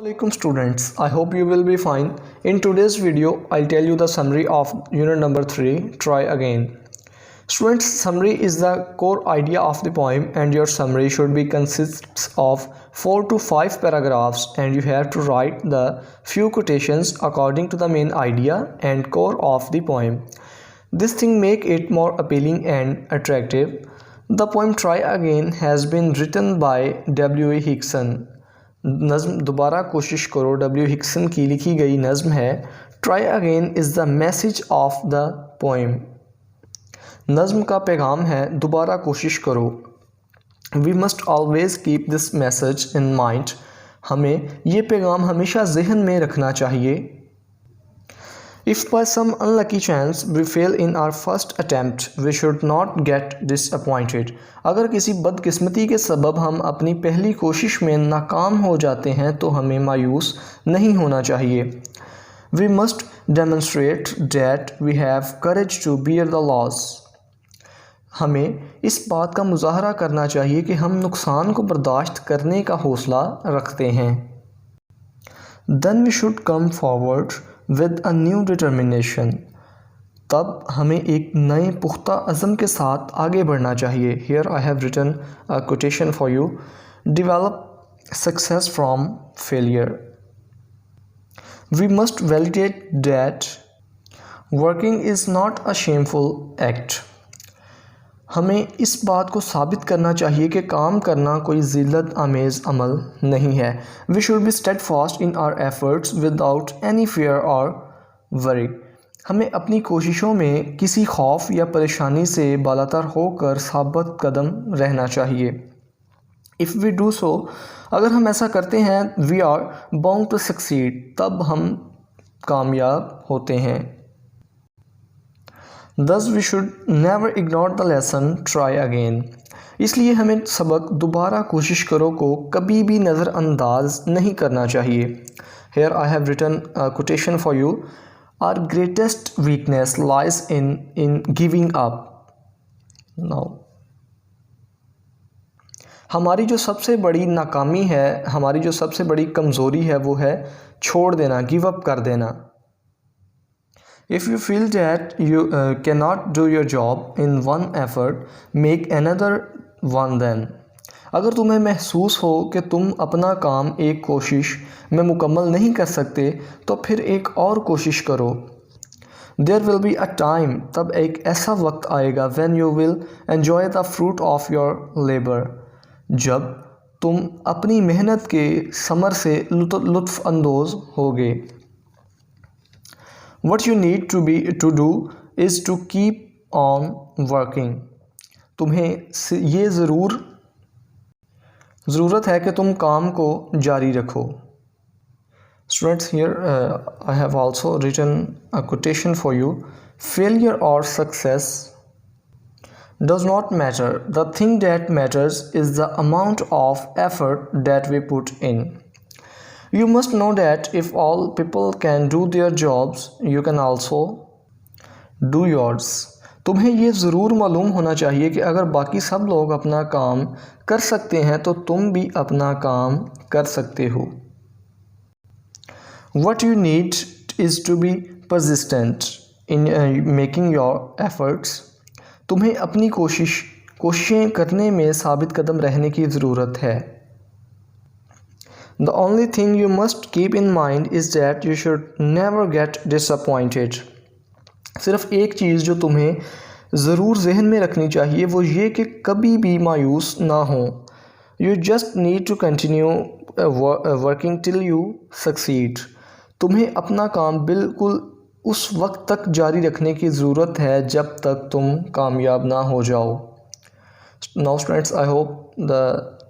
Welcome students, I hope you will be fine. In today's video, I'll tell you the summary of unit number 3, Try Again. Students, summary is the core idea of the poem and your summary should be consists of 4 to 5 paragraphs and you have to write the few quotations according to the main idea and core of the poem. This thing make it more appealing and attractive. The poem Try Again has been written by W.A. Hickson. नज़्म दोबारा कोशिश करो W. Hickson की लिखी गई नज़्म है. Try again is the message of the poem. नज़्म का पैगाम है दोबारा कोशिश करो. We must always keep this message in mind. हमें ये पैगाम हमेशा जहन में रखना चाहिए. If by some unlucky chance we fail in our first attempt, we should not get disappointed. अगर किसी बदकिस्मती के सबब हम अपनी पहली कोशिश में नाकाम हो जाते हैं तो हमें मायूस नहीं होना चाहिए. We must demonstrate that we have courage to bear the loss. हमें इस बात का मुजाहरा करना चाहिए कि हम नुकसान को बर्दाश्त करने का हौसला रखते हैं. Then we should come forward with a new determination. तब हमें एक नए पुख्ता अज़म के साथ आगे बढ़ना चाहिए. Here I have written a quotation for you. Develop success from failure. We must validate that working is not a shameful act. हमें इस बात को साबित करना चाहिए कि काम करना कोई ज़िल्लत आमेज़ अमल नहीं है. We should be steadfast in our efforts without any fear और वरी. हमें अपनी कोशिशों में किसी खौफ या परेशानी से बालातर होकर साबित कदम रहना चाहिए. इफ़ वी डू सो, अगर हम ऐसा करते हैं, we are bound to succeed, तब हम कामयाब होते हैं. Thus we should never ignore the lesson try again. इसलिए हमें सबक दोबारा कोशिश करो को कभी भी नज़रअंदाज नहीं करना चाहिए. Here I have written a quotation for you. Our greatest weakness lies in giving up. Now, हमारी जो सबसे बड़ी नाकामी है, हमारी जो सबसे बड़ी कमज़ोरी है वो है छोड़ देना, गिव अप कर देना. If you feel that you cannot do your job in one effort, make another one then. अगर तुम्हें महसूस हो कि तुम अपना काम एक कोशिश में मुकम्मल नहीं कर सकते तो फिर एक और कोशिश करो. There will be a time, तब एक ऐसा वक्त आएगा when you will enjoy the fruit of your labor, जब तुम अपनी मेहनत के समर से लुत्फ़ अंदोज़ होगे. What you need to do is to keep on working. तुम्हें ये ज़रूरत है कि तुम काम को जारी रखो. Students, here I have also written a quotation for you. Failure or success does not matter. The thing that matters is the amount of effort that we put in. You must know that if all people can do their jobs, you can also do yours. तुम्हें ये ज़रूर मालूम होना चाहिए कि अगर बाकी सब लोग अपना काम कर सकते हैं तो तुम भी अपना काम कर सकते हो. What you need is to be persistent in making your efforts. तुम्हें अपनी कोशिशें करने में साबित कदम रहने की ज़रूरत है. The only thing you must keep in mind is that you should never get disappointed. सिर्फ एक चीज़ जो तुम्हें ज़रूर जहन में रखनी चाहिए वो ये कि कभी भी मायूस ना हो. You just need to continue working till you succeed. तुम्हें अपना काम बिल्कुल उस वक्त तक जारी रखने की ज़रूरत है जब तक तुम कामयाब ना हो जाओ. Now students, I hope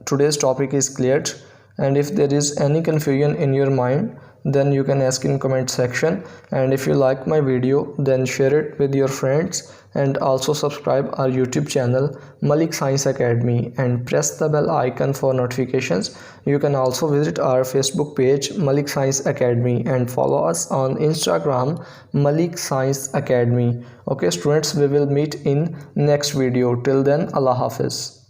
today's topic is cleared. And if there is any confusion in your mind, then you can ask in comment section. And if you like my video, then share it with your friends and also subscribe our YouTube channel Malik Science Academy and press the bell icon for notifications. You can also visit our Facebook page Malik Science Academy and follow us on Instagram Malik Science Academy. Okay students, we will meet in next video. Till then, Allah Hafiz.